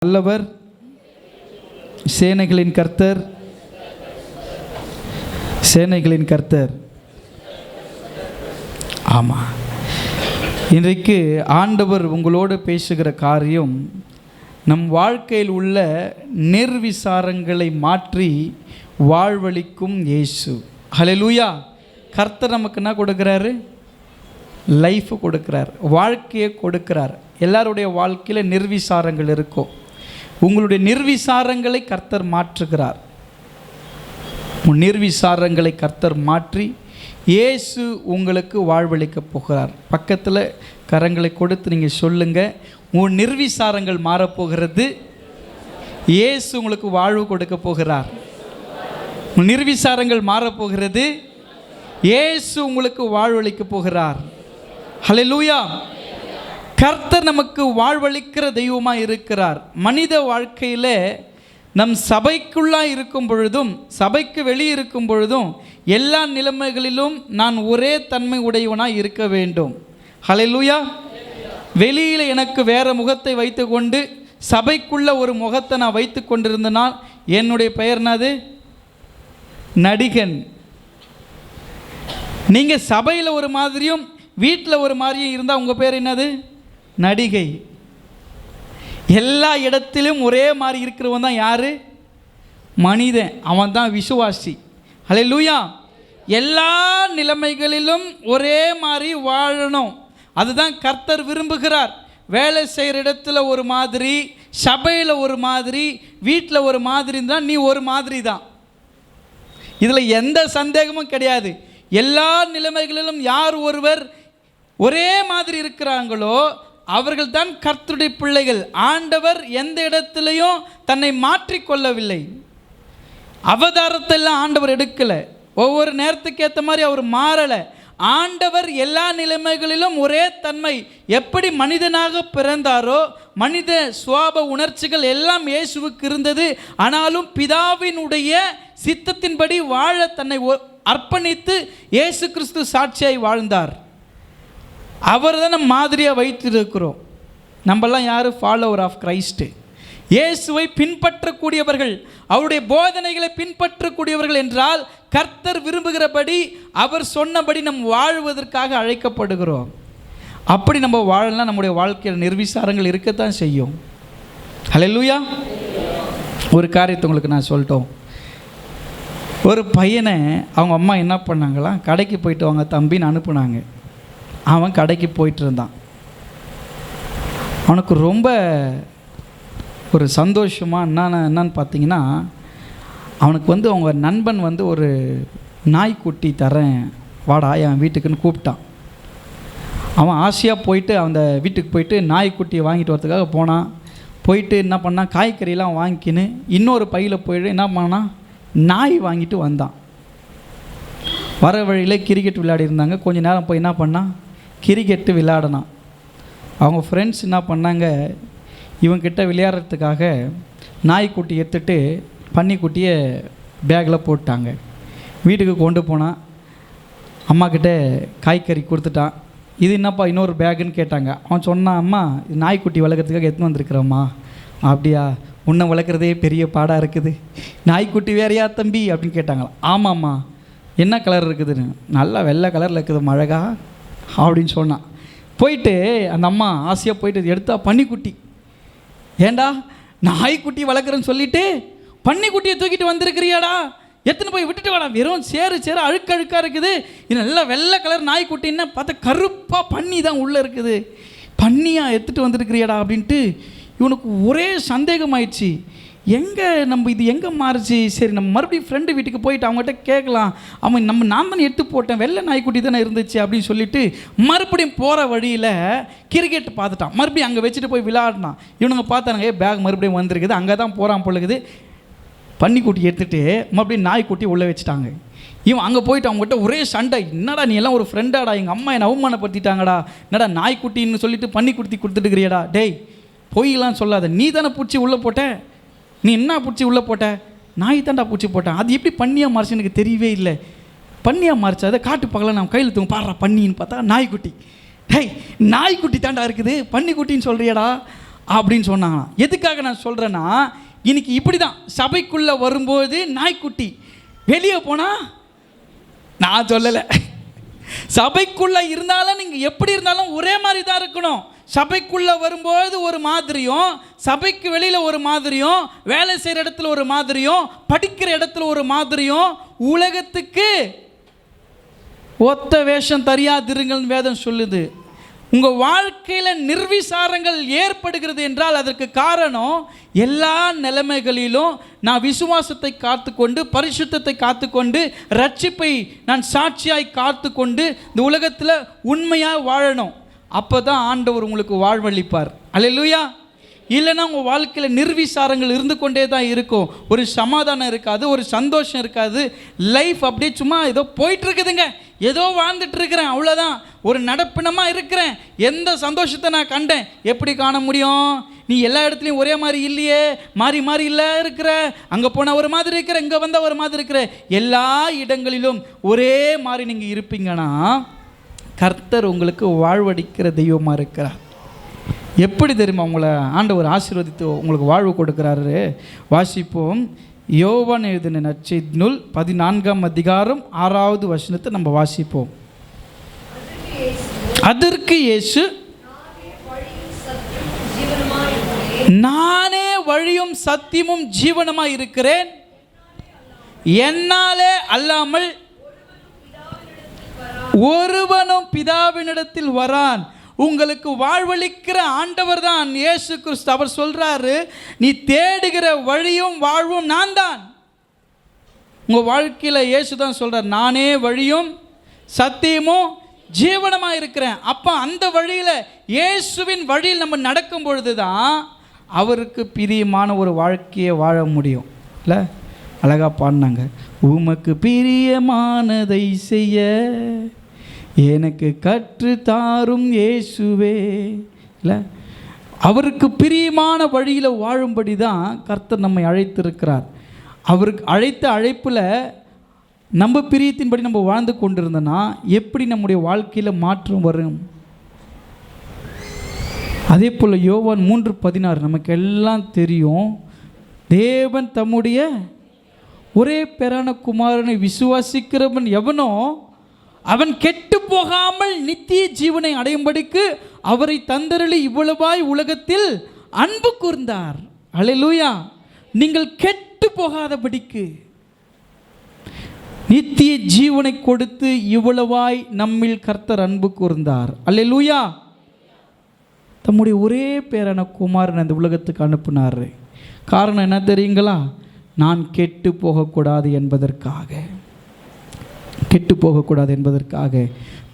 நல்லவர், சேனைகளின் கர்த்தர், சேனைகளின் கர்த்தர். ஆமாம், இன்றைக்கு ஆண்டவர் உங்களோடு பேசுகிற காரியம் நம் வாழ்க்கையில் உள்ள நிர்விசாரங்களை மாற்றி வாழ்வளிக்கும் இயேசு. ஹல்லேலூயா. கர்த்தர் நமக்கு என்ன கொடுக்குறாரு? லைஃப் கொடுக்குறார், வாழ்க்கையை கொடுக்குறார். எல்லாருடைய வாழ்க்கையில் நிர்விசாரங்கள் இருக்கும். உங்களுடைய நிர்விசாரங்களை கர்த்தர் மாற்றுகிறார். நிர்விசாரங்களை கர்த்தர் மாற்றி இயேசு உங்களுக்கு வாழ்வளிக்க போகிறார். பக்கத்தில் கரங்களை கொடுத்து நீங்கள் சொல்லுங்கள், உன் நிர்விசாரங்கள் மாறப்போகிறது, இயேசு உங்களுக்கு வாழ்வு கொடுக்க போகிறார். உன் நிர்விசாரங்கள் மாறப்போகிறது, இயேசு உங்களுக்கு வாழ்வளிக்க போகிறார். ஹல்லேலூயா. கர்த்தர் நமக்கு வாழ்வளிக்கிற தெய்வமாக இருக்கிறார். மனித வாழ்க்கையில் நம் சபைக்குள்ளாக இருக்கும் பொழுதும் சபைக்கு வெளியே இருக்கும் பொழுதும் எல்லா நிலைமைகளிலும் நான் ஒரே தன்மை உடையவனாக இருக்க வேண்டும். ஹல்லேலூயா. வெளியில் எனக்கு வேறு முகத்தை வைத்து கொண்டு சபைக்குள்ள ஒரு முகத்தை நான் வைத்து கொண்டிருந்தனால் என்னுடைய பெயர் என்னது? நடிகன். நீங்கள் சபையில் ஒரு மாதிரியும் வீட்டில் ஒரு மாதிரியும் இருந்தால் உங்கள் பேர் என்னது? நடிகை. எல்லா இடத்திலும் ஒரே மாதிரி இருக்கிறவன் தான் யார்? மனிதன். அவன் தான் விசுவாசி. ஹல்லேலூயா. எல்லா நிலைமைகளிலும் ஒரே மாதிரி வாழணும், அதுதான் கர்த்தர் விரும்புகிறார். வேலை செய்கிற இடத்துல ஒரு மாதிரி, சபையில் ஒரு மாதிரி, வீட்டில் ஒரு மாதிரி இருந்தால் நீ ஒரு மாதிரி தான். இதில் எந்த சந்தேகமும் கிடையாது. எல்லா நிலைமைகளிலும் யார் ஒருவர் ஒரே மாதிரி இருக்கிறாங்களோ அவர்கள் தான் கர்த்தருடைய பிள்ளைகள். ஆண்டவர் எந்த இடத்துலையும் தன்னை மாற்றிக்கொள்ளவில்லை. அவதாரத்தெல்லாம் ஆண்டவர் எடுக்கலை, ஒவ்வொரு நேரத்துக்கு ஏற்ற மாதிரி அவர் மாறலை. ஆண்டவர் எல்லா நிலைமைகளிலும் ஒரே தன்மை. எப்படி மனிதனாக பிறந்தாரோ மனித சுவாப உணர்ச்சிகள் எல்லாம் இயேசுவுக்கு இருந்தது. ஆனாலும் பிதாவினுடைய சித்தத்தின்படி வாழ தன்னை அர்ப்பணித்து இயேசு கிறிஸ்து சாட்சியாய் வாழ்ந்தார். அவர் தான் நம்ம மாதிரியாக வைத்திருக்கிறோம். நம்மெல்லாம் யார்? Follower of Christ. இயேசுவை பின்பற்றக்கூடியவர்கள், அவருடைய போதனைகளை பின்பற்றக்கூடியவர்கள் என்றால் கர்த்தர் விரும்புகிறபடி அவர் சொன்னபடி நம் வாழ்வதற்காக அழைக்கப்படுகிறோம். அப்படி நம்ம வாழலாம். நம்முடைய வாழ்க்கையில் நிர்விசாரங்கள் இருக்கத்தான் செய்யும். ஹல்லேலூயா. ஒரு காரியத்தை உங்களுக்கு நான் சொல்லிட்டோம். ஒரு பையனை அவங்க அம்மா என்ன பண்ணாங்களாம், கடைக்கு போயிட்டு வாங்க தம்பின்னு அனுப்புனாங்க. அவன் கடைக்கு போயிட்டு இருந்தான். அவனுக்கு ரொம்ப ஒரு சந்தோஷமாக என்னன்னு பார்த்தீங்கன்னா, அவனுக்கு அவங்க நண்பன் ஒரு நாய்க்குட்டி தரேன் வாடா என் வீட்டுக்குன்னு கூப்பிட்டான். அவன் ஆசையாக போயிட்டு அந்த வீட்டுக்கு போயிட்டு நாய்க்குட்டியை வாங்கிட்டு வரதுக்காக போனான். போயிட்டு என்ன பண்ணான், காய்கறியெல்லாம் வாங்கிக்கின்னு இன்னொரு பையில் போயிட்டு என்ன பண்ணான், நாய் வாங்கிட்டு வந்தான். வர வழியில் கிரிக்கெட் விளையாடி இருந்தாங்க. கொஞ்சம் நேரம் போய் என்ன பண்ணான், கிரிக்கெட்டு விளையாடினான். அவங்க ஃப்ரெண்ட்ஸ் என்ன பண்ணாங்க, இவங்கிட்ட விளையாடுறதுக்காக நாய்க்குட்டி எடுத்துகிட்டு பன்னிக்குட்டியை பேக்கில் போட்டாங்க. வீட்டுக்கு கொண்டு போனான். அம்மாக்கிட்ட காய்கறி கொடுத்துட்டான். இது என்னப்பா இன்னொரு பேக்குன்னு கேட்டாங்க. அவன் சொன்னான், அம்மா இது நாய்க்குட்டி வளர்க்குறதுக்காக எடுத்துன்னு வந்திருக்கிறம்மா. அப்படியா, உன்னை வளர்க்குறதே பெரிய பாடாக இருக்குது, நாய்க்குட்டி வேறையா தம்பி அப்படின்னு கேட்டாங்களா. ஆமாம்மா. என்ன கலர் இருக்குதுன்னு. நல்லா வெள்ளை கலரில் இருக்குது அழகா அப்படின்னு சொன்னான். போயிட்டு அந்த அம்மா ஆசையாக போயிட்டு எடுத்தா பன்னிக்குட்டி. ஏண்டா நாய்க்குட்டி வளர்க்குறேன்னு சொல்லிவிட்டு பன்னிக்குட்டியை தூக்கிட்டு வந்திருக்கிறியாடா, எத்தனை போய் விட்டுட்டு வாடா, வெறும் சேரு அழுக்கழுக்காக இருக்குது. இது நல்லா வெள்ளை கலர் நாய்க்குட்டின்னு பார்த்தா கருப்பாக பன்னி தான் உள்ளே இருக்குது, பன்னியாக எடுத்துகிட்டு வந்திருக்கிறியாடா அப்படின்ட்டு இவனுக்கு ஒரே சந்தேகமாயிடுச்சு. எங்கே நம்ம இது எங்கே மாறுச்சு? சரி நம்ம மறுபடியும் ஃப்ரெண்டு வீட்டுக்கு போயிட்டு அவங்ககிட்ட கேட்கலாம். அவன் நான் தானே எடுத்து போட்டேன், வெள்ளை நாய்க்குட்டி தானே இருந்துச்சு அப்படின்னு சொல்லிட்டு மறுபடியும் போகிற வழியில் கிரிக்கெட் பார்த்துட்டான். மறுபடியும் அங்கே வச்சுட்டு போய் விளையாடினான். இவனுங்க பார்த்தானுங்க, பேக் மறுபடியும் வந்திருக்குது, அங்கே தான் போகிறான் பொழுது. பன்னிக்குட்டி எடுத்துகிட்டு மறுபடியும் நாய்க்குட்டி உள்ளே வச்சுட்டாங்க. இவன் அங்கே போயிட்டு அவங்ககிட்ட ஒரே சண்டை. என்னடா நீ எல்லாம் ஒரு ஃப்ரெண்டாடா, எங்கள் அம்மா என்னை அவமானப்படுத்திட்டாங்கடா, என்னடா நாய்க்குட்டின்னு சொல்லிட்டு பன்னிக்குட்டி கொடுத்துட்டுக்கிறியாடா, டேய் பொய்யெல்லாம் சொல்லாத, நீ தானே பிடிச்சி உள்ளே போட்ட, நீ என்ன பிடிச்சி உள்ளே போட்ட, நாய் தாண்டா பிடிச்சி போட்டேன், அது எப்படி பன்னியாக மாறிச்சு எனக்கு தெரியவே இல்லை, பன்னியாக மாறிச்சு, அதை காட்டு பக்கல நான் கையில் தூங்க பாடுறா பன்னின்னு பார்த்தா நாய்க்குட்டி. டேய் நாய்க்குட்டி தாண்டா இருக்குது, பன்னிக்குட்டின்னு சொல்கிறியடா அப்படின்னு சொன்னாங்களாம். எதுக்காக நான் சொல்கிறேன்னா, இன்னைக்கு இப்படி தான் சபைக்குள்ளே வரும்போது நாய்க்குட்டி, வெளியே போனால் நான் சொல்லலை, சபைக்குள்ளே இருந்தாலும் நீங்கள் எப்படி இருந்தாலும் ஒரே மாதிரி தான் இருக்கணும். சபைக்குள்ளே வரும்போது ஒரு மாதிரியும், சபைக்கு வெளியில் ஒரு மாதிரியும், வேலை செய்கிற இடத்துல ஒரு மாதிரியும், படிக்கிற இடத்துல ஒரு மாதிரியும், உலகத்துக்கு ஒத்த வேஷம் தெரியாதிருங்கள்னு வேதம் சொல்லுது. உங்கள் வாழ்க்கையில் நிர்விசாரங்கள் ஏற்படுகிறது என்றால் அதற்கு காரணம், எல்லா நிலைமைகளிலும் நான் விசுவாசத்தை காத்துக்கொண்டு, பரிசுத்தத்தை காத்துக்கொண்டு, ரட்சிப்பை நான் சாட்சியாய் காத்துக்கொண்டு இந்த உலகத்தில் உண்மையாக வாழணும். அப்போ தான் ஆண்டவர் உங்களுக்கு வாழ்வளிப்பார். அல்லேலூயா. இல்லைன்னா உங்கள் வாழ்க்கையில் நிர்விசாரங்கள் இருந்து கொண்டே தான் இருக்கும். ஒரு சமாதானம் இருக்காது, ஒரு சந்தோஷம் இருக்காது. லைஃப் அப்படியே சும்மா ஏதோ போயிட்டுருக்குதுங்க, ஏதோ வாழ்ந்துட்டுருக்கிறேன், அவ்வளோதான். ஒரு நடப்பினமாக இருக்கிறேன், எந்த சந்தோஷத்தை நான் கண்டேன். எப்படி காண முடியும்? நீ எல்லா இடத்துலையும் ஒரே மாதிரி இல்லையே, மாறி மாறி இல்லை இருக்கிற. அங்கே போனால் ஒரு மாதிரி இருக்கிற, இங்கே வந்தால் ஒரு மாதிரி இருக்கிற. எல்லா இடங்களிலும் ஒரே மாதிரி நீங்கள் இருப்பீங்கன்னா கர்த்தர் உங்களுக்கு வாழ்வடிக்கிற தெய்வமாக இருக்கிறார். எப்படி தெரியுமா உங்களை ஆண்டவர் ஆசீர்வதித்து உங்களுக்கு வாழ்வு கொடுக்குறாரு? வாசிப்போம். யோவான் எழுதின நற்செய்தி நூல் 14ஆம் அதிகாரம் 6வது வசனத்தை நம்ம வாசிப்போம். அதற்கு இயேசு, நானே வழியும் சத்தியமும் ஜீவனுமாய் இருக்கிறேன், என்னாலே அல்லாமல் ஒருவனும் பிதாவினிடத்தில் வரான். உங்களுக்கு வாழ்வளிக்கிற ஆண்டவர் தான் இயேசு கிறிஸ்து. அவர் சொல்றாரு, நீ தேடுகிற வழியும் வாழ்வும் நான் தான். உங்கள் வாழ்க்கையில் இயேசு தான் சொல்றார், நானே வழியும் சத்தியமும் ஜீவனமாக இருக்கிறேன். அப்போ அந்த வழியில், இயேசுவின் வழியில் நம்ம நடக்கும் பொழுது தான் அவருக்கு பிரியமான ஒரு வாழ்க்கையை வாழ முடியும். இல்லை, அழகாக பாடினாங்க, உமக்கு பிரியமானதை செய்ய எனக்கு கற்று தாரும் இயேசுவே. இல்லை, அவருக்கு பிரியமான வழியில் வாழும்படி தான் கர்த்தர் நம்மை அழைத்திருக்கிறார். அவருக்கு அழைத்த அழைப்பில் நம்ம பிரியத்தின்படி நம்ம வாழ்ந்து கொண்டிருந்தோன்னா எப்படி நம்முடைய வாழ்க்கையில் மாற்றம் வரும்? அதே போல் யோவான் 3:16 நமக்கு எல்லாம் தெரியும். தேவன் தம்முடைய ஒரே பேரான குமாரனை விசுவாசிக்கிறவன் எவனோ அவன் கெட்டு போகாமல் நித்திய ஜீவனை அடையும்படிக்கு அவரை தந்தருளி இவ்வளவாய் உலகத்தில் அன்பு கூர்ந்தார். அல்லேலூயா. நீங்கள் கெட்டு போகாதபடிக்கு நித்திய ஜீவனை கொடுத்து இவ்வளவாய் நம்மில் கர்த்தர் அன்பு கூர்ந்தார். அல்லேலூயா. தம்முடைய ஒரே பேரான குமாரன் அந்த உலகத்துக்கு அனுப்பினார். காரணம் என்ன தெரியுங்களா? நான் கெட்டு போகக்கூடாது என்பதற்காக, கெட்டு போகக்கூடாது என்பதற்காக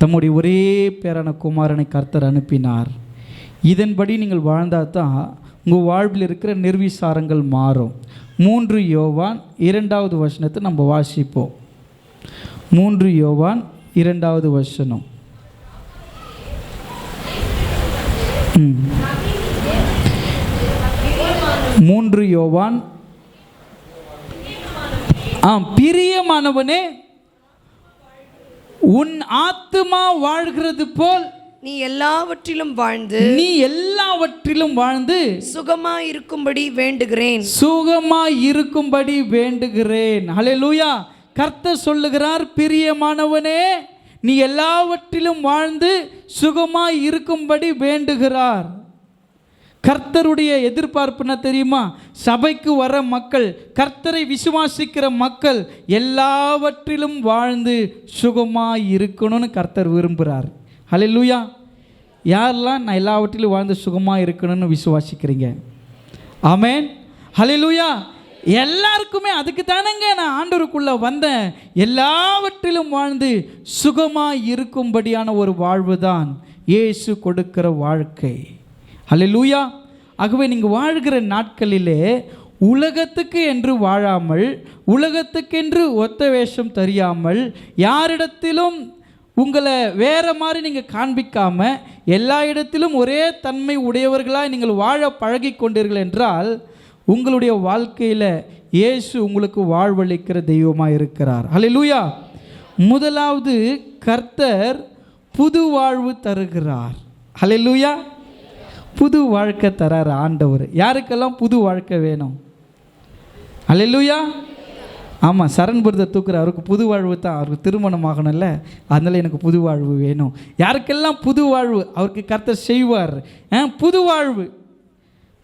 தம்முடைய ஒரே பேரான குமாரனை கர்த்தர் அனுப்பினார். இதன்படி நீங்கள் வாழ்ந்தால் தான் உங்கள் வாழ்வில் இருக்கிற நிர்விசாரங்கள் மாறும். 3 யோவான் 2வது வசனத்தை நம்ம வாசிப்போம். 3 யோவான் 2வது வசனம். 3 யோவான், பிரியமானவனே, உன் ஆத்துமா வாழ்கிறது போல் நீ எல்லாவற்றிலும் வாழ்ந்து சுகமாய் இருக்கும்படி வேண்டுகிறேன். ஹல்லேலூயா. கர்த்தர் சொல்லுகிறார், பிரியமானவனே, நீ எல்லாவற்றிலும் வாழ்ந்து சுகமாய் இருக்கும்படி வேண்டுகிறார். கர்த்தருடைய எதிர்பார்ப்பு என்ன தெரியுமா? சபைக்கு வர மக்கள், கர்த்தரை விசுவாசிக்கிற மக்கள் எல்லாவற்றிலும் வாழ்ந்து சுகமாய் இருக்கணும்னு கர்த்தர் விரும்புகிறார். ஹல்லேலூயா. யாரெல்லாம் நான் எல்லாவற்றிலும் வாழ்ந்து சுகமாக இருக்கணும்னு விசுவாசிக்கிறீங்க? ஆமென். ஹல்லேலூயா. எல்லாருக்குமே அதுக்கு தானங்க நான் ஆண்டவருக்குள்ளே வந்தேன். எல்லாவற்றிலும் வாழ்ந்து சுகமாய் இருக்கும்படியான ஒரு வாழ்வு தான் இயேசு கொடுக்கிற வாழ்க்கை. ஹல்லேலூயா. ஆகவே நீங்கள் வாழ்கிற நாட்களிலே உலகத்துக்கு என்று வாழாமல், உலகத்துக்கென்று ஒத்த வேஷம் தெரியாமல், யாரிடத்திலும் உங்களை வேறு மாதிரி நீங்கள் காண்பிக்காமல் எல்லா இடத்திலும் ஒரே தன்மை உடையவர்களாக நீங்கள் வாழ பழகி கொண்டீர்கள் என்றால் உங்களுடைய வாழ்க்கையில் இயேசு உங்களுக்கு வாழ்வளிக்கிற தெய்வமாக இருக்கிறார். ஹல்லேலூயா. முதலாவது, கர்த்தர் புது வாழ்வு தருகிறார். ஹல்லேலூயா. புது வாழ்க்கை தராரு ஆண்டவர். யாருக்கெல்லாம் புது வாழ்க்கை வேணும்? அல்லேலூயா. ஆமாம், சரண் பிரதர் தூக்குற அவருக்கு புது வாழ்வு தான். அவருக்கு திருமணம் ஆகணும்ல, அதனால் எனக்கு புது வாழ்வு வேணும். யாருக்கெல்லாம் புது வாழ்வு அவருக்கு கர்த்தர் செய்வார். புது வாழ்வு,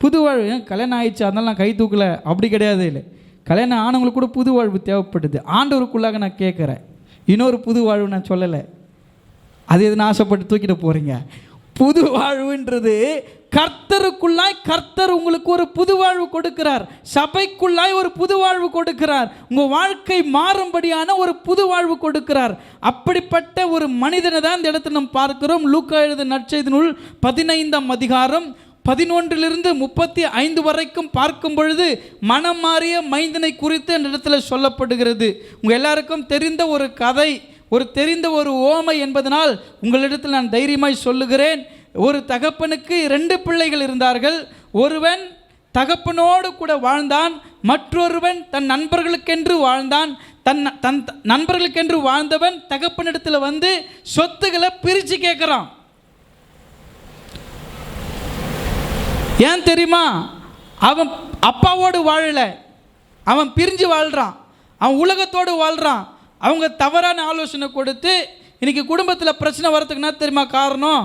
புது வாழ்வு. கல்யாணம் ஆயிடுச்சு அதனால நான் கை தூக்கலை, அப்படி கிடையாது. இல்லை, கல்யாணம் ஆனவங்களுக்கு கூட புது வாழ்வு தேவைப்படுது. ஆண்டவருக்குள்ளாக நான் கேட்குறேன். இன்னொரு புது வாழ்வு நான் சொல்லலை, அது எதுன்னு ஆசைப்பட்டு தூக்கிட்டு போகிறீங்க. புது வாழ்வுன்றது கர்த்தருக்குள்ளாய் கர்த்தர் உங்களுக்கு ஒரு புது வாழ்வு கொடுக்கிறார். சபைக்குள்ளாய் ஒரு புது வாழ்வு கொடுக்கிறார். உங்கள் வாழ்க்கை மாறும்படியான ஒரு புது வாழ்வு கொடுக்கிறார். அப்படிப்பட்ட ஒரு மனிதனை தான் இந்த இடத்துல நம்ம பார்க்கிறோம். லூக்கா எழுதின நற்செய்தி நூல் 15ஆம் அதிகாரம் 11-35 வரைக்கும் பார்க்கும் பொழுது மனம் மாறிய மைந்தனை குறித்து அந்த இடத்துல சொல்லப்படுகிறது. உங்கள் எல்லாருக்கும் தெரிந்த ஒரு கதை, தெரிந்த ஒரு ஓமை என்பதனால் உங்களிடத்தில் நான் தைரியமாய் சொல்லுகிறேன். ஒரு தகப்பனுக்கு 2 பிள்ளைகள் இருந்தார்கள். ஒருவன் தகப்பனோடு கூட வாழ்ந்தான், மற்றொருவன் தன் நண்பர்களுக்கென்று வாழ்ந்தான். தன் நண்பர்களுக்கென்று வாழ்ந்தவன் தகப்பனிடத்தில் வந்து சொத்துக்களை பிரித்து கேட்குறான். ஏன் தெரியுமா? அவன் அப்பாவோடு வாழலை, அவன் பிரிஞ்சு வாழ்கிறான், அவன் உலகத்தோடு வாழ்கிறான். அவங்க தவறான ஆலோசனை கொடுத்து இன்றைக்கி குடும்பத்தில் பிரச்சனை வரதுக்கு என்ன தெரியுமா காரணம்?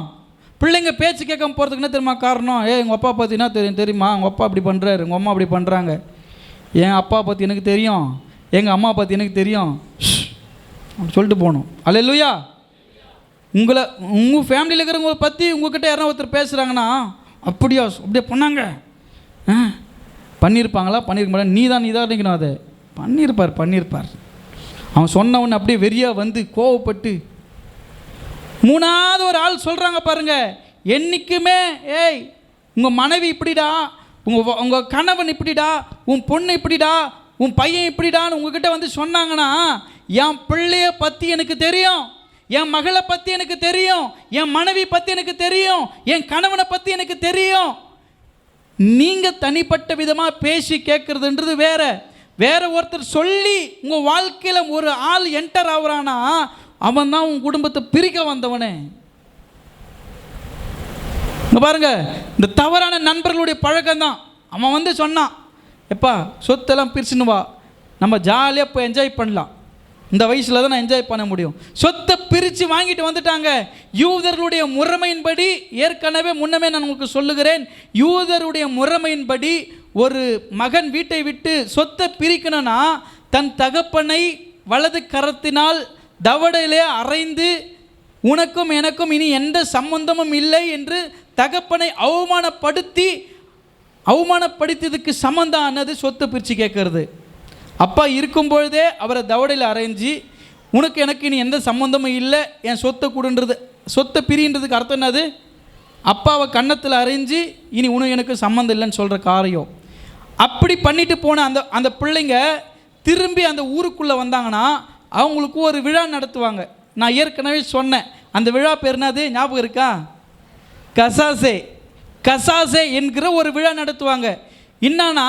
பிள்ளைங்க பேச்சு கேட்காம போகிறதுக்கு என்ன தெரியுமா காரணம்? எங்கள் அப்பா பற்றி என்ன தெரியுமா? உங்கள் அப்பா அப்படி பண்ணுறாரு, உங்கள் அம்மா அப்படி பண்ணுறாங்க. என் அப்பா பற்றி எனக்கு தெரியும், எங்கள் அம்மா பற்றி எனக்கு தெரியும் அப்படி சொல்லிட்டு போகணும். அல்லேலூயா. உங்கள் ஃபேமிலியில் இருக்கிறவங்களை பற்றி உங்கள்கிட்ட யாரும் ஒருத்தர் பேசுகிறாங்கன்னா, அப்படியே பண்ணாங்க, பண்ணியிருப்பாங்களா பண்ணியிருக்க மாட்டேன், நீ தான் நினைக்கணும். அதை பண்ணியிருப்பார். அவன் சொன்னவன் அப்படியே வெறியாக வந்து கோவப்பட்டு 3வது ஒரு ஆள் சொல்கிறாங்க பாருங்க, என்றைக்குமே ஏய் உங்கள் மனைவி இப்படிடா, உங்கள் கணவன் இப்படிடா, உன் பொண்ணு இப்படிடா, உன் பையன் இப்படிடான்னு உங்ககிட்ட வந்து சொன்னாங்கன்னா, என் பிள்ளைய பற்றி எனக்கு தெரியும், என் மகளை பற்றி எனக்கு தெரியும், என் மனைவி பற்றி எனக்கு தெரியும், என் கணவனை பற்றி எனக்கு தெரியும். நீங்கள் தனிப்பட்ட விதமாக பேசி கேட்குறதுன்றது வேற ஒருத்தர் சொல்லி உங்கள் வாழ்க்கையில் ஒரு ஆள் என்டர் ஆகுறானா, அவன் தான் உன் குடும்பத்தை பிரிக்க வந்தவனே. இங்கே பாருங்க, இந்த தவறான நண்பர்களுடைய பழக்கம் தான். அவன் வந்து சொன்னான், எப்பா சொத்தெல்லாம் பிரிச்சுன்னு வா, நம்ம ஜாலியாக போய் என்ஜாய் பண்ணலாம், இந்த வயசில் தான் நான் என்ஜாய் பண்ண முடியும். சொத்தை பிரித்து வாங்கிட்டு வந்துட்டாங்க. யூதர்களுடைய முறைமையின்படி, ஏற்கனவே முன்னமே நான் உங்களுக்கு சொல்லுகிறேன், யூதருடைய முறைமையின்படி ஒரு மகன் வீட்டை விட்டு சொத்தை பிரிக்கணும்னா தன் தகப்பனை வலது கரத்தினால் தவடையிலே அறைந்து, உனக்கும் எனக்கும் இனி எந்த சம்பந்தமும் இல்லை என்று தகப்பனை அவமானப்படுத்தியதுக்கு சம்பந்தானது சொத்தை பிரித்து கேட்கறது. அப்பா இருக்கும்பொழுதே அவரை தவடையில் அரைஞ்சி, உனக்கு எனக்கு இனி எந்த சம்மந்தமும் இல்லை, என் சொத்தை கொடுன்றது, சொத்தை பிரின்றதுக்கு அர்த்தம் என்னது? அப்பாவை கன்னத்தில் அரைஞ்சி இனி உனக்கு எனக்கு சம்மந்தம் இல்லைன்னு சொல்கிற காரியம். அப்படி பண்ணிட்டு போன அந்த பிள்ளைங்க திரும்பி அந்த ஊருக்குள்ளே வந்தாங்கன்னா அவங்களுக்கு ஒரு விழா நடத்துவாங்க. நான் ஏற்கனவே சொன்னேன், அந்த விழா பேர் என்னது ஞாபகம் இருக்கா? கசாசே என்கிற ஒரு விழா நடத்துவாங்க. என்னன்னா,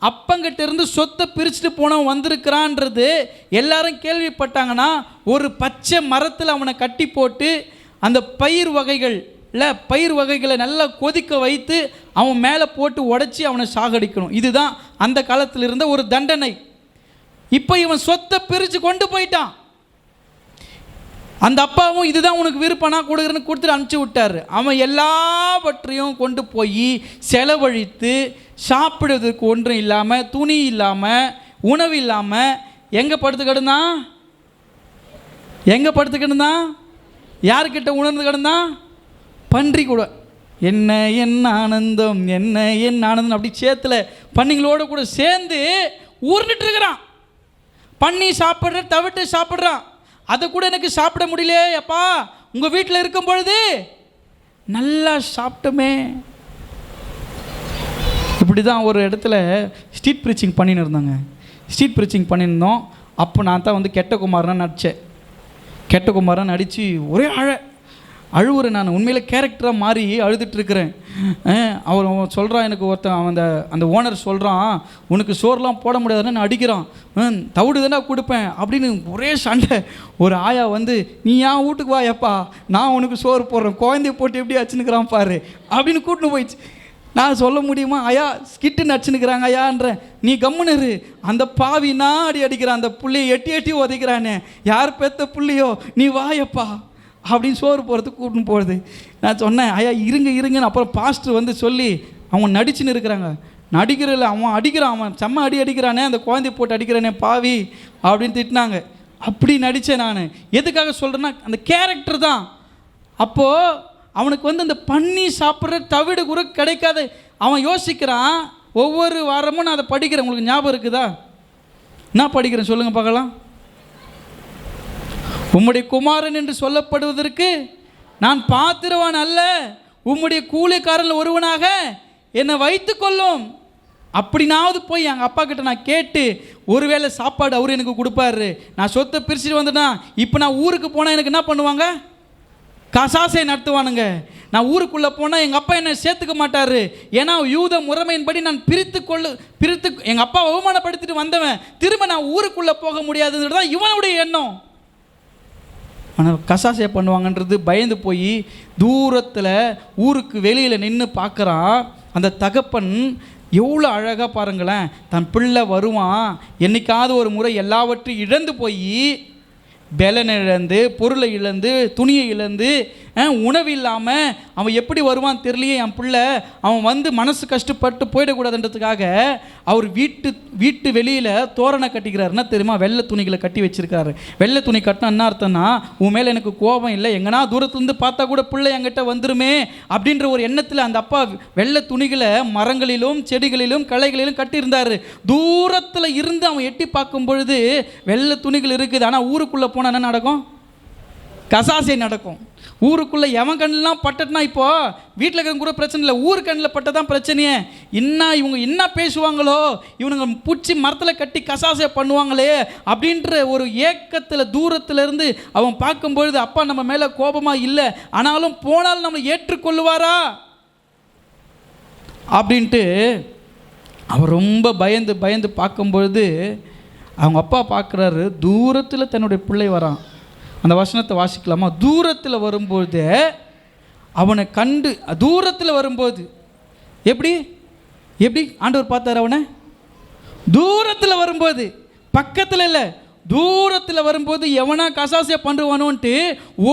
அப்பங்கிட்ட இருந்து சொத்தை பிரிச்சுட்டு போனவன் வந்திருக்கிறான்றது எல்லாரும் கேள்விப்பட்டாங்கன்னா, ஒரு பச்சை மரத்தில் அவனை கட்டி போட்டு அந்த பயிர் வகைகளை நல்லா கொதிக்க வைத்து அவன் மேலே போட்டு உடைச்சி அவனை சாகடிக்கணும். இதுதான் அந்த காலத்தில் இருந்த ஒரு தண்டனை. இப்போ இவன் சொத்தை பிரித்து கொண்டு போயிட்டான். அந்த அப்பாவும் இதுதான் உனக்கு விருப்பனா கொடுக்குறேன்னு கொடுத்துட்டு அனுப்பிச்சி விட்டார். அவன் எல்லாவற்றையும் கொண்டு போய் செலவழித்து, சாப்பிடுறதுக்கு ஒன்றும் இல்லாமல், துணி இல்லாமல், உணவு இல்லாமல் எங்கே படுத்து கிடந்தான்? யார்கிட்ட உணர்ந்து கிடந்தான்? பன்றி கூட. என்ன ஆனந்தம் அப்படி சேத்துல பன்னிங்களோடு கூட சேர்ந்து ஊர்ந்துட்டு இருக்கிறான். பண்ணி சாப்பிட்ற, தவிட்டு சாப்பிட்றான். அதை கூட எனக்கு சாப்பிட முடியலையே அப்பா, உங்கள் வீட்டில் இருக்கும் பொழுது நல்லா சாப்பிட்டோமே. இப்படி தான் ஒரு இடத்துல ஸ்ட்ரீட் ப்ரீச்சிங் பண்ணின்னு இருந்தாங்க. ஸ்ட்ரீட் ப்ரீச்சிங் பண்ணியிருந்தோம். அப்போ நான் தான் வந்து கெட்ட குமாரனாக நடித்தேன். கெட்ட குமாரனாக நடித்து ஒரே அழுவுறேன் நான், உண்மையிலே கேரக்டராக மாறி அழுதுட்டுருக்கிறேன். அவன் சொல்கிறான், எனக்கு ஒருத்தன் அந்த ஓனர் சொல்கிறான், உனக்கு சோறுலாம் போட முடியாதுன்னு அடிக்கிறான், தவிடு தானே கொடுப்பேன் அப்படின்னு ஒரே சண்டை. ஒரு ஆயா வந்து, நீ ஏன் வீட்டுக்கு வாயப்பா, நான் உனக்கு சோறு போடுறேன், குழந்தைய போட்டு எப்படி வச்சுன்னுக்கிறான் பாரு அப்படின்னு கூட்டின்னு போயிடுச்சு. நான் சொல்ல முடியுமா, ஐயா ஸ்கிட்டு நடிச்சுன்னுக்கிறாங்க ஐயான்றேன், நீ கம்முனரு, அந்த பாவி நான் அடிக்கிறான், அந்த புள்ளையை எட்டி எட்டி உதைக்கிறானே, யார் பெத்த புள்ளையோ, நீ வாயப்பா அப்படின்னு சோறு போகிறதுக்கு கூட்டின்னு போகிறது. நான் சொன்னேன், ஐயா இருங்கன்னு. அப்புறம் பாஸ்டர் வந்து சொல்லி அவங்க நடிச்சுன்னு இருக்கிறாங்க. நடிக்கிறதில்ல, அவன் அடிக்கிறான், அவன் செம்ம அடிக்கிறானே, அந்த குழந்தைய போட்டு அடிக்கிறானே பாவி அப்படின்னு திட்டினாங்க. அப்படி நடித்தேன் நான். எதுக்காக சொல்கிறேன்னா, அந்த கேரக்டர் தான். அப்போது அவனுக்கு வந்து அந்த பண்ணி சாப்பிட்ற தவிடு கூட கிடைக்காது. அவன் யோசிக்கிறான், ஒவ்வொரு வாரமும் நான் அதை படிக்கிறேன். உங்களுக்கு ஞாபகம் இருக்குதா? என்ன படிக்கிறேன் சொல்லுங்கள் பார்க்கலாம். உம்முடைய குமாரன் என்று சொல்லப்படுவதற்கு நான் பாத்திரவான் அல்ல, உம்முடைய கூலிக்காரன் ஒருவனாக என்னை வைத்து கொள்ளும். அப்படினாவது போய் எங்கள் அப்பா கிட்ட நான் கேட்டு ஒருவேளை சாப்பாடு அவர் எனக்கு கொடுப்பாரு, நான் சொத்தை பிரிச்சுட்டு வந்துட்டேன். இப்போ நான் ஊருக்கு போனால் எனக்கு என்ன பண்ணுவாங்க? கசாசை நடத்துவானுங்க. நான் ஊருக்குள்ளே போனால் எங்கள் அப்பா என்னை சேர்த்துக்க மாட்டார். ஏன்னா யூத முறைமையின்படி நான் பிரித்து எங்கள் அப்பா அவமானப்படுத்திட்டு வந்தவன், திரும்ப நான் ஊருக்குள்ளே போக முடியாதுன்றது தான் இவனுடைய எண்ணம். ஆனால் கசாசையை பண்ணுவாங்கன்றது பயந்து போய் தூரத்தில் ஊருக்கு வெளியில் நின்று பார்க்குறான். அந்த தகப்பன் எவ்வளோ அழகாக பாருங்களேன், தன் பிள்ளை வருவான், என்றைக்காவது ஒரு முறை எல்லாவற்றையும் இழந்து போய், பலனை இழந்து, பொருளை இழந்து, துணியை இழந்து, உணவு இல்லாமல் அவன் எப்படி வருவான் தெரியலையே என் பிள்ளை, அவன் வந்து மனசு கஷ்டப்பட்டு போயிடக்கூடாதுன்றதுக்காக அவர் வீட்டு வெளியில் தோரணை கட்டிக்கிறார். என்ன தெரியுமா? வெள்ளை துணிகளை கட்டி வச்சிருக்காரு. வெள்ளை துணி கட்டினா என்ன அர்த்தம்னா, உன் மேலே எனக்கு கோபம் இல்லை, எங்கன்னா தூரத்துலேருந்து பார்த்தா கூட பிள்ளை என்கிட்ட வந்துருமே அப்படின்ற ஒரு எண்ணத்தில் அந்த அப்பா வெள்ளை துணிகளை மரங்களிலும் செடிகளிலும் களைகளிலும் கட்டியிருந்தார். தூரத்தில் இருந்து அவன் எட்டி பார்க்கும் பொழுது வெள்ளை துணிகள் இருக்குது. ஆனால் ஊருக்குள்ளே போனால் என்ன நடக்கும்? கசாசை நடக்கும். ஊருக்குள்ளே எவன் கண்ணிலாம் பட்டட்னா, இப்போ வீட்டில் இருக்கிற கூட பிரச்சனை இல்லை, ஊர் கண்ணில் பட்டதான் பிரச்சனையே. இவங்க என்ன பேசுவாங்களோ, இவனுங்க பூச்சி மரத்தில் கட்டி கசாசை பண்ணுவாங்களே அப்படின்ற ஒரு ஏக்கத்தில் தூரத்திலிருந்து அவன் பார்க்கும்பொழுது, அப்பா நம்ம மேலே கோபமாக இல்லை, ஆனாலும் போனாலும் நம்மளை ஏற்றுக்கொள்ளுவாரா அப்படின்ட்டு அவர் ரொம்ப பயந்து பார்க்கும்பொழுது அவங்க அப்பா பார்க்குறாரு. தூரத்தில் தன்னுடைய பிள்ளை வரான். அந்த வசனத்தை வாசிக்கலாமா? தூரத்தில் வரும்போது அவனை கண்டு, தூரத்தில் வரும்போது எப்படி ஆண்டவர் பார்த்தார் அவனை? தூரத்தில் வரும்போது, பக்கத்தில் இல்லை, தூரத்தில் வரும்போது எவனா கசாசியாக பண்ணுவானோன்ட்டு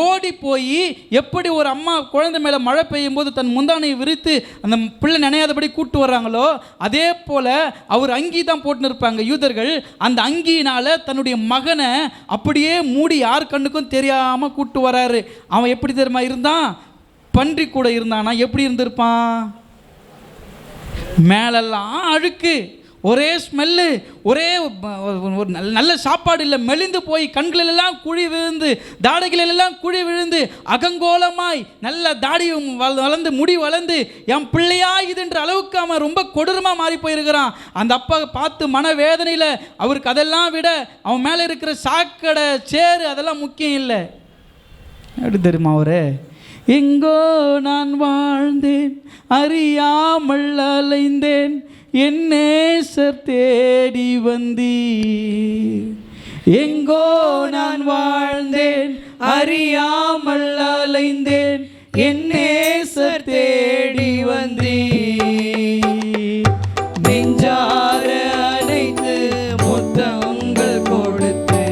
ஓடி போய், எப்படி ஒரு அம்மா குழந்தை மேலே மழை பெய்யும் போது தன் முந்தானையை விரித்து அந்த பிள்ளை நினையாதபடி கூட்டு வர்றாங்களோ, அதே போல் அவர் அங்கி தான் போட்டுன்னு இருப்பாங்க யூதர்கள். அந்த அங்கியினால் தன்னுடைய மகனை அப்படியே மூடி யார் கண்ணுக்கும் தெரியாமல் கூட்டு வராரு. அவன் எப்படி தெரியுமா இருந்தான்? பன்றி கூட இருந்தானா? எப்படி இருந்திருப்பான்? மேலெல்லாம் அழுக்கு, ஒரே ஸ்மெல்லு, ஒரே ஒரு நல்ல சாப்பாடு இல்லை, மெலிந்து போய் கண்களெல்லாம் குழி விழுந்து, தாடைகளெல்லாம் குழி விழுந்து, அகங்கோலமாய் நல்ல தாடி வளர்ந்து முடி வளர்ந்து என் பிள்ளையா இதுன்ற அளவுக்கு அவன் ரொம்ப கொடூரமாக மாறி போயிருக்கிறான். அந்த அப்பா பார்த்து மன வேதனையில், அவருக்கு அதெல்லாம் விட அவன் மேலே இருக்கிற சாக்கடை சேரு அதெல்லாம் முக்கியம் இல்லை. எப்படி தெரியுமா அவரு? எங்கோ நான் வாழ்ந்தேன், அறியாமல் அலைந்தேன், என் நேசர் தேடி வந்தீர். எங்கோ நான் வாழ்ந்தேன், அறியாமல் அலைந்தேன், என் நேசர் தேடி வந்தீர். நெஞ்சார அணைத்து முத்தங்கள் கொடுத்து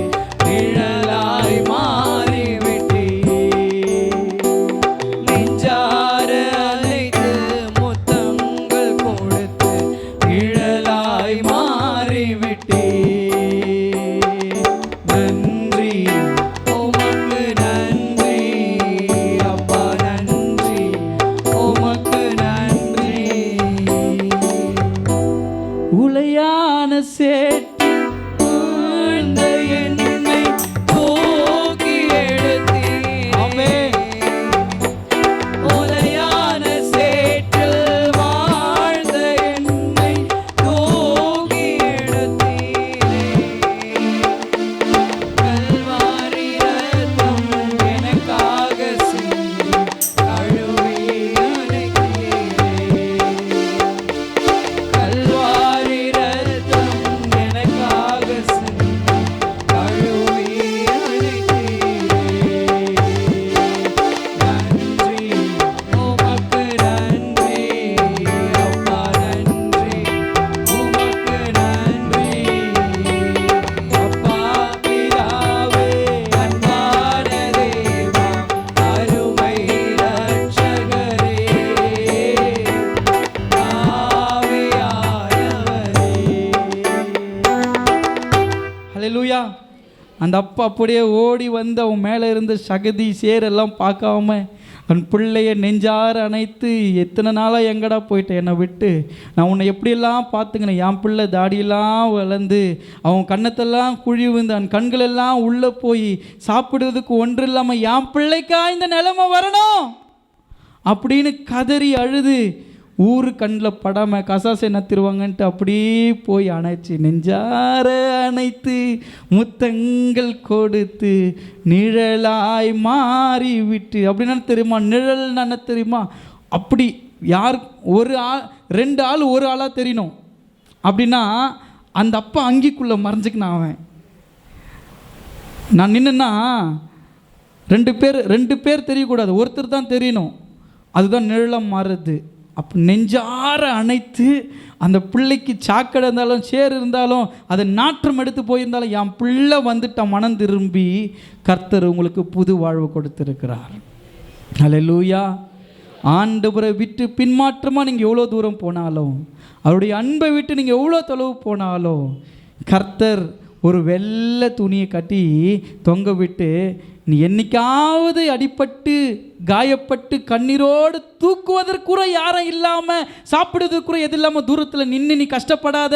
நிழலாய் மாறிவிட்டீர். நெஞ்சார அணைத்து முத்தங்கள் கொடுத்து நிழலாய் மாறிவிட்டீர். நன்றி உமக்கு, நன்றி அப்பா, நன்றி உமக்கு நன்றி. உளையான சேற்று வாழ்ந்த என்னை தூக்கி எடுத்தீர். ஆமென். உளையான சேற்றில் வாழ்ந்த என்னை தூக்கி எடுத்தீரே. கல்வாரி ரத்தம் எனக்காக சிந்தி அந்த அப்பா அப்படியே ஓடி வந்து அவன் மேலே இருந்த சகதி சேரெல்லாம் பார்க்காம அவன் பிள்ளைய நெஞ்சார அணைத்து, எத்தனை நாளாக எங்கடா போயிட்டேன் என்னை விட்டு, நான் உன்னை எப்படியெல்லாம் பார்த்துக்கினேன், என் பிள்ளை தாடியெல்லாம் வளர்ந்து அவன் கண்ணத்தெல்லாம் குழி விழுந்து அவன் கண்களெல்லாம் உள்ளே போய் சாப்பிடுறதுக்கு ஒன்று இல்லாமல் என் பிள்ளைக்கா இந்த நிலைமை வரணும் அப்படின்னு கதறி அழுது, ஊரு கண்ணில் படாமல் கசாசை நத்திருவாங்கன்ட்டு அப்படியே போய் அணைச்சி நெஞ்சார அணைத்து முத்தங்கள் கொடுத்து நிழலாய் மாறி விட்டு. அப்படின்னா தெரியுமா நிழல் என்ன தெரியுமா? அப்படி யார் ஒரு ஆள் 2 ஆள் ஒரு ஆளாக தெரியணும். அப்படின்னா அந்த அப்பா அங்கிக்குள்ளே மறைஞ்சிக்கினான் அவன். நான் நின்றுன்னா 2 பேர் தெரியக்கூடாது, ஒருத்தர் தான் தெரியணும். அதுதான் நிழலம் மாறுது. அப்போ நெஞ்சார அணைத்து அந்த பிள்ளைக்கு சாக்கடை இருந்தாலும் சேர் இருந்தாலும் அதை நாற்றம் எடுத்து போயிருந்தாலும் என் பிள்ளை வந்துட்ட மனம் திரும்பி கர்த்தர் உங்களுக்கு புது வாழ்வு கொடுத்துருக்கிறார். அல்லேலூயா. ஆண்டவரை விட்டு பின்மாற்றமாக நீங்கள் எவ்வளோ தூரம் போனாலும், அவருடைய அன்பை விட்டு நீங்கள் எவ்வளோ தொலைவு போனாலும், கர்த்தர் ஒரு வெள்ளை துணியை கட்டி தொங்க விட்டு, நீ என்னைக்காவது அடிபட்டு காயப்பட்டு கண்ணீரோடு தூக்குவதற்குற யாரும் இல்லாமல் சாப்பிடுவதற்குற எது இல்லாமல் தூரத்தில் நின்று நீ கஷ்டப்படாத,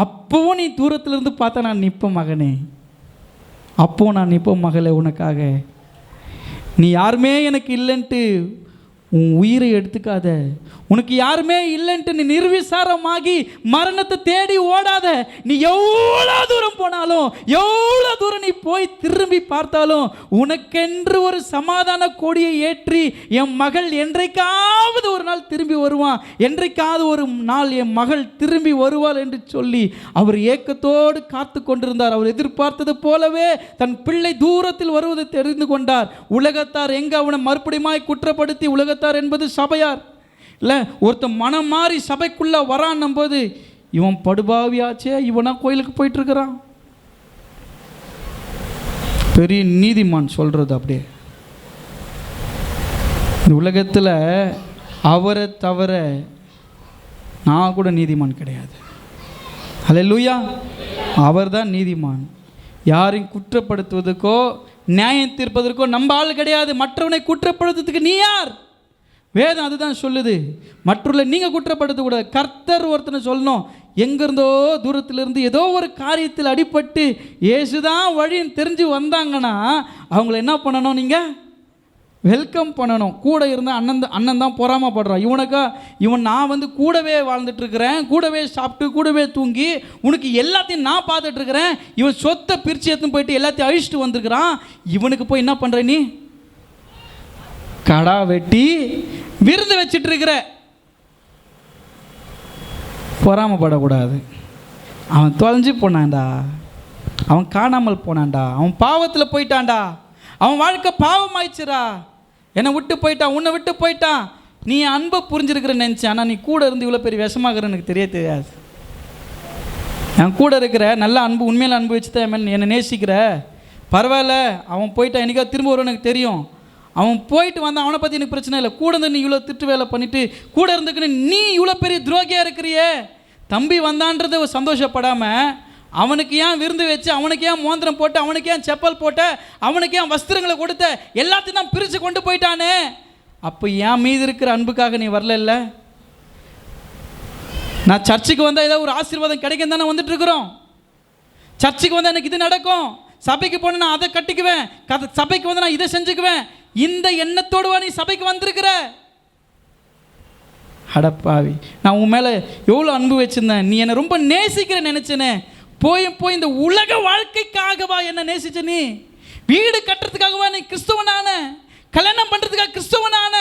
அப்போவும் நீ தூரத்தில் இருந்து பார்த்தா நான் நிற்பேன் மகனே, அப்போது நான் நிற்பேன் மகளே உனக்காக. நீ யாருமே எனக்கு இல்லைன்ட்டு உன் உயிரை எடுத்துக்காத, உனக்கு யாருமே இல்லைன்ட்டு நீ நிர்விசாரமாகி மரணத்தை தேடி ஓடாத. நீ எவ்வளோ தூரம் போனாலும், எவ்வளோ தூரம் நீ போய் திரும்பி பார்த்தாலும், உனக்கென்று ஒரு சமாதான கொடியை ஏற்றி என் மகள் என்றைக்காவது ஒரு நாள் திரும்பி வருவான், என்றைக்காவது ஒரு நாள் என் மகள் திரும்பி வருவாள் என்று சொல்லி அவர் ஏக்கத்தோடு காத்து கொண்டிருந்தார். அவர் எதிர்பார்த்தது போலவே தன் பிள்ளை தூரத்தில் வருவதை தெரிந்து கொண்டார். உலகத்தார் எங்கே அவனை மறுபடியுமாய் குற்றப்படுத்தி, உலகத்தார் என்பது சபையார் இல்லை, ஒருத்தன் மனம் மாறி சபைக்குள்ளே வரான்னும் போது இவன் படுபாவியாச்சே, இவனா கோயிலுக்கு போயிட்டுருக்கிறான். பெரிய நீதிமான் சொல்கிறது அப்படியே. இந்த உலகத்தில் அவரை தவிர நான் கூட நீதிமான் கிடையாது. அல்லேலூயா. அவர் தான் நீதிமான். யாரையும் குற்றப்படுத்துவதற்கோ நியாயம் தீர்ப்பதற்கோ நம்ம ஆள் கிடையாது. மற்றவனை குற்றப்படுத்துறதுக்கு நீ யார்? வேதம் அதுதான் சொல்லுது. மற்றவர்களை நீங்கள் குற்றப்படுத்தக்கூடாது. கர்த்தர் ஒருத்தனை சொல்லணும். எங்கேருந்தோ தூரத்திலிருந்து ஏதோ ஒரு காரியத்தில் அடிபட்டு இயேசுதான் வழின்னு தெரிஞ்சு வந்தாங்கன்னா அவங்கள என்ன பண்ணணும்? நீங்கள் வெல்கம் பண்ணணும். கூட இருந்தால் அண்ணன் தான் பொறாமப்படுறான். இவன் நான் கூடவே வாழ்ந்துட்டுருக்கிறேன், கூடவே சாப்பிட்டு கூடவே தூங்கி உனக்கு எல்லாத்தையும் நான் பார்த்துட்ருக்கிறேன், இவன் சொத்தை பிரித்து எடுத்துன்னு போயிட்டு எல்லாத்தையும் அழிச்சிட்டு வந்துருக்கிறான், இவனுக்கு போய் என்ன பண்ணுற நீ? கடா வெட்டி விருந்து வச்சிட்டு இருக்கிற. பொறாமப்படக்கூடாது. அவன் தொலைஞ்சு போனான்டா, அவன் காணாமல் போனான்டா, அவன் பாவத்தில் போயிட்டான்டா, அவன் வாழ்க்கை பாவம் ஆயிடுச்சுரா, என்னை விட்டு போயிட்டான், உன்னை விட்டு போயிட்டான். நீ அன்பை புரிஞ்சிருக்கிற நினச்சேன், ஆனால் நீ கூட இருந்து இவ்வளோ பெரிய விஷமாகற எனக்கு தெரியாது. என் கூட இருக்கிற நல்ல அன்பு, உண்மையில அன்பு வச்சு தான் என்னை நேசிக்கிற. பரவாயில்ல, அவன் போயிட்டான், என்னைக்காவது திரும்ப வரும்னு எனக்கு தெரியும். அவன் போயிட்டு வந்தான், அவனை பற்றி எனக்கு பிரச்சனை இல்லை. கூட இருந்து நீ இவ்வளோ திட்டு வேலை பண்ணிவிட்டு கூட இருந்துக்குன்னு நீ இவ்வளோ பெரிய துரோகியாக இருக்கிறியே. தம்பி வந்தான்றதை சந்தோஷப்படாமல் அவனுக்கு ஏன் விருந்து வச்சு, அவனுக்கு ஏன் மோந்திரம் போட்டு, அவனுக்கு ஏன் செப்பல் போட்ட, அவனுக்கு ஏன் வஸ்திரங்களை கொடுத்த, எல்லாத்தையும் தான் பிரித்து கொண்டு போயிட்டானே. அப்போ என் மீது இருக்கிற அன்புக்காக நீ வரல. நான் சர்ச்சுக்கு வந்தால் ஏதாவது ஒரு ஆசீர்வாதம் கிடைக்கும் தானே வந்துட்டு இருக்கிறோம். சர்ச்சுக்கு வந்தால் எனக்கு இது நடக்கும், சபைக்கு போனால் நான் அதை கட்டிக்குவேன், சபைக்கு வந்து நான் இதை செஞ்சுக்குவேன், இந்த எண்ணத்தோடுவா நீ சபைக்கு வந்திருக்கிற? அடப்பாவி, நான் உன் மேலே எவ்வளோ அன்பு வச்சுருந்தேன், நீ என்னை ரொம்ப நேசிக்கிற நினச்சேனே. போய் இந்த உலக வாழ்க்கைக்காகவா என்ன நேசிச்ச? நீ வீடு கட்டுறதுக்காகவா நீ கிறிஸ்துவனான? கல்யாணம் பண்ணுறதுக்காக கிறிஸ்துவனான?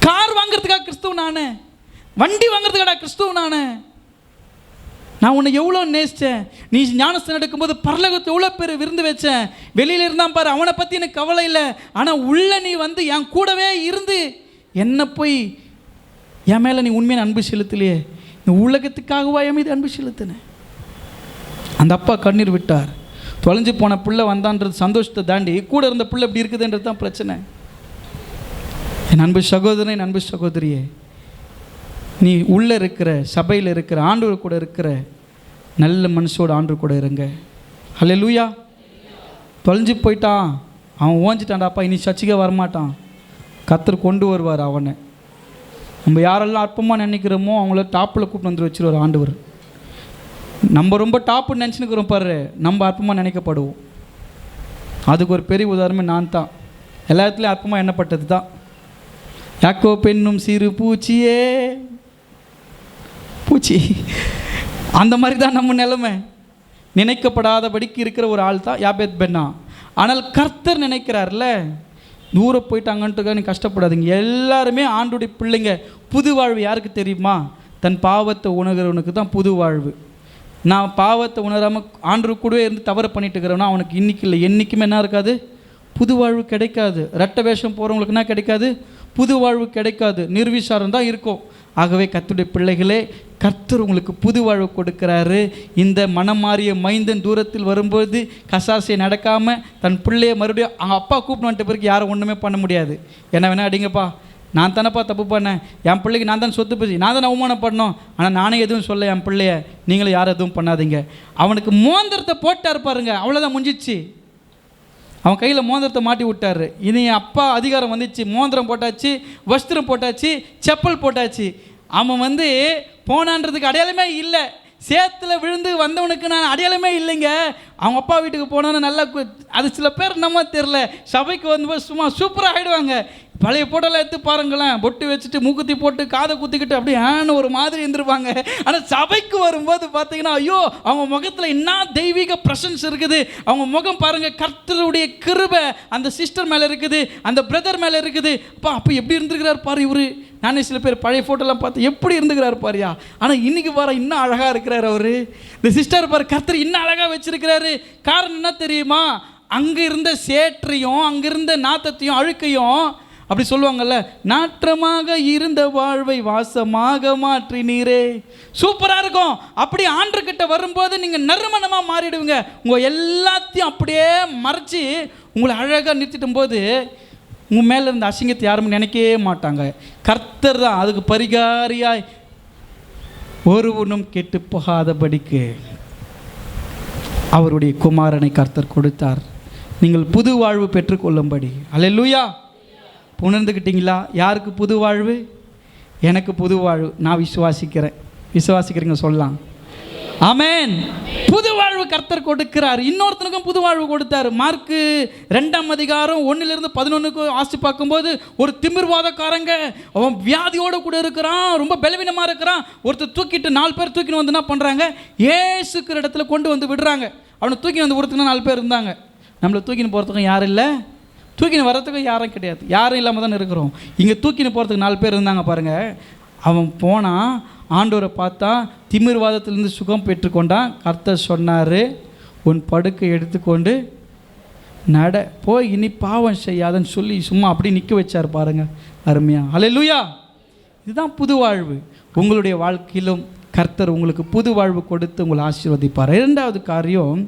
கார் வாங்குறதுக்காக கிறிஸ்துவனான? வண்டி வாங்குறதுக்காக கிறிஸ்துவனான? நான் உன்னை எவ்வளோ நேசித்தேன். நீ ஞானஸ்தானம் எடுக்கும்போது பரலோகத்தை எவ்வளோ பேர் விருந்து வச்சேன். வெளியில் இருந்தான் பாரு, அவனை பற்றி எனக்கு கவலை இல்லை. ஆனால் உள்ள நீ என் கூடவே இருந்து என்னை போய் என் மேலே நீ உண்மையான அன்பு செலுத்தலையே. இந்த உலகத்துக்காகவா என் மீது அன்பு செலுத்தினேன்? அந்த அப்பா கண்ணீர் விட்டார். தொலைஞ்சு போன பிள்ளை வந்தான்றது சந்தோஷத்தை தாண்டி கூட இருந்த பிள்ளை இப்படி இருக்குதுன்றது தான் பிரச்சனை. என் அன்பு சகோதரன், என் அன்பு சகோதரியே, நீ உள்ளே இருக்கிற சபையில் இருக்கிற ஆண்டவர் கூட இருக்கிற நல்ல மனசோடு ஆண்டவர் கூட இருங்க. அல்லேலூயா. தொலைஞ்சு போயிட்டான், அவன் ஓஞ்சிட்டான்டாப்பா, இனி சர்ச்சுக்கே வரமாட்டான். கர்த்தர் கொண்டு வருவார் அவனை. நம்ம யாரெல்லாம் அற்பமாக நினைக்கிறோமோ அவங்கள டாப்பில் கூப்பிட்டு வந்து வச்சுருவார் ஆண்டவர். நம்ம ரொம்ப டாப்புன்னு நினச்சினுக்கிறோம் பாரு, நம்ம அற்பமாக நினைக்கப்படுவோம். அதுக்கு ஒரு பெரிய உதாரணமே நான் தான். எல்லா இடத்துலையும் அற்பமாக எண்ணப்பட்டது தான். யாக்கோ பெண்ணும் சிறு பூச்சியே, பூச்சி, அந்த மாதிரி தான் நம்ம நிலைமை. நினைக்கப்படாதபடிக்கு இருக்கிற ஒரு ஆள் தான் யாபேத் பென்னா. ஆனால் கர்த்தர் நினைக்கிறார்ல, தூரம் போயிட்டாங்கன்ட்டுக்காக நீ கஷ்டப்படாதீங்க. எல்லாருமே ஆண்டுடைய பிள்ளைங்க. புது வாழ்வு யாருக்கு தெரியுமா? தன் பாவத்தை உணர்கிறவனுக்கு தான் புது வாழ்வு. நான் பாவத்தை உணராமல் ஆண்டு கூடவே இருந்து தவறு பண்ணிட்டு இருக்கிறவனா அவனுக்கு இன்றைக்கி இல்லை என்றைக்குமே என்ன இருக்காது, புது வாழ்வு கிடைக்காது. ரெட்டை வேஷம் போகிறவங்களுக்கு என்ன கிடைக்காது, புது வாழ்வு கிடைக்காது, நிர்விசாரம் தான் இருக்கும். ஆகவே கர்த்தருடைய பிள்ளைகளே, கர்த்தர் உங்களுக்கு புது வாழ்வு கொடுக்குறாரு. இந்த மனம் மாறிய மைந்தன் தூரத்தில் வரும்போது கசாசை நடக்காமல் தன் பிள்ளையை மறுபடியும் அவங்க அப்பா கூப்பிட்டு வந்துட்ட பிறகு யாரும் ஒன்றுமே பண்ண முடியாது. என்ன வேணா அடிங்கப்பா, நான் தானேப்பா தப்பு பண்ணேன், என் பிள்ளைக்கு நான் தான் சொத்து போச்சு, நான் தானே அவமானம் பண்ணோம், ஆனால் நானே எதுவும் சொல்ல என் பிள்ளைய, நீங்களும் யாரும் எதுவும் பண்ணாதீங்க. அவனுக்கு மோந்திரத்தை போட்டார் பாருங்க, அவ்வளோதான் முடிஞ்சிச்சு. அவன் கையில் மோந்திரத்தை மாட்டி விட்டார். இனி அப்பா அதிகாரம் வந்துச்சு, மோந்திரம் போட்டாச்சு, வஸ்திரம் போட்டாச்சு, செப்பல் போட்டாச்சு. அவன் போனான்றதுக்கு அடையாளமே இல்லை. சேத்துல விழுந்து வந்தவனுக்கு நான் அடையாளமே இல்லைங்க. அவங்க அப்பா வீட்டுக்கு போனோன்னு நல்லா அது சில பேர் நம்ம தெரில, சபைக்கு வந்து சும்மா சூப்பராக ஆகிடுவாங்க. பழைய போட்டோலாம் எடுத்து பாருங்களேன், பொட்டு வச்சுட்டு மூக்குத்தி போட்டு காதை குத்திக்கிட்டு அப்படியே ஆன்னு ஒரு மாதிரி இருந்துருப்பாங்க. ஆனால் சபைக்கு வரும்போது பார்த்தீங்கன்னா ஐயோ அவங்க முகத்தில் என்ன தெய்வீக பிரசன்ஸ் இருக்குது. அவங்க முகம் பாருங்கள், கர்த்தருடைய கிருபை அந்த சிஸ்டர் மேலே இருக்குது, அந்த பிரதர் மேலே இருக்குது. அப்போ எப்படி இருந்துருக்கிறார் பாரு இவர். நானே சில பேர் பழைய ஃபோட்டோலாம் பார்த்து எப்படி இருந்துக்கிறார் பாரியா, ஆனால் இன்றைக்கி பாரு இன்னும் அழகாக இருக்கிறார் அவர். இந்த சிஸ்டர் பாரு கர்த்தர் இன்னும் அழகாக வச்சிருக்கிறாரு. காரணம் என்ன தெரியுமா? அங்கே இருந்த சேற்றையும் அங்கே இருந்த நாத்தத்தையும் அழுக்கையும் அப்படி சொல்லுவாங்கல்ல, நாற்றமாக இருந்த வாழ்வை வாசமாக மாற்றினீரே. சூப்பராக இருக்கும். அப்படி ஆண்டர்கிட்ட வரும்போது நீங்கள் நறுமணமாக மாறிடுவீங்க. உங்கள் எல்லாத்தையும் அப்படியே மறைச்சி உங்களை அழகாக நிறுத்திட்டும் போது உங்கள் மேலே இருந்த அசிங்கத்தை யாருமே நினைக்கவே மாட்டாங்க. கர்த்தர் தான் அதுக்கு பரிகாரியாய் ஒருவனும் கெட்டு போகாதபடிக்கு அவருடைய குமாரனை கர்த்தர் கொடுத்தார், நீங்கள் புது வாழ்வு பெற்றுக்கொள்ளும்படி. அல்லேலூயா. உணர்ந்துக்கிட்டீங்களா? யாருக்கு புது வாழ்வு? எனக்கு புது வாழ்வு. நான் விசுவாசிக்கிறேன். விசுவாசிக்கிறீங்க சொல்லலாம் ஆமென். புது வாழ்வு கர்த்தர் கொடுக்கிறார். இன்னொருத்தனுக்கும் புது வாழ்வு கொடுத்தார். மார்க்கு 2ஆம் அதிகாரம் 1-11 ஆசி பார்க்கும்போது ஒரு திமிர்வாதக்காரங்க, அவன் வியாதியோடு கூட இருக்கிறான், ரொம்ப பலவீனமாக இருக்கிறான். ஒருத்தர் தூக்கிட்டு 4 பேர் தூக்கின்னு வந்து என்ன பண்ணுறாங்க, ஏசுக்கிற இடத்துல கொண்டு வந்து விடுறாங்க. அவனை தூக்கின்னு வந்து ஒருத்தனா 4 பேர் இருந்தாங்க. நம்மளை தூக்கின்னு போகிறதுக்கும் யாரும் இல்லை, தூக்கின்னு வர்றதுக்கும் யாரும் கிடையாது, யாரும் இல்லாமல் தான் இருக்கிறோம். இங்கே தூக்கின்னு போகிறதுக்கு 4 பேர் இருந்தாங்க பாருங்கள். அவன் போனான், ஆண்டவரை பார்த்தா, திமிர்வாதத்திலிருந்து சுகம் பெற்றுக்கொண்டான். கர்த்தர் சொன்னார், உன் படுக்கை எடுத்துக்கொண்டு நட, போய் இனி பாவம் செய்யாதன்னு சொல்லி சும்மா அப்படி நிற்க வச்சார் பாருங்கள். அருமையா. அல்லேலூயா. இதுதான் புது வாழ்வு. உங்களுடைய வாழ்க்கையிலும் கர்த்தர் உங்களுக்கு புது வாழ்வு கொடுத்து உங்களை ஆசீர்வதிப்பார். 2வது காரியம்,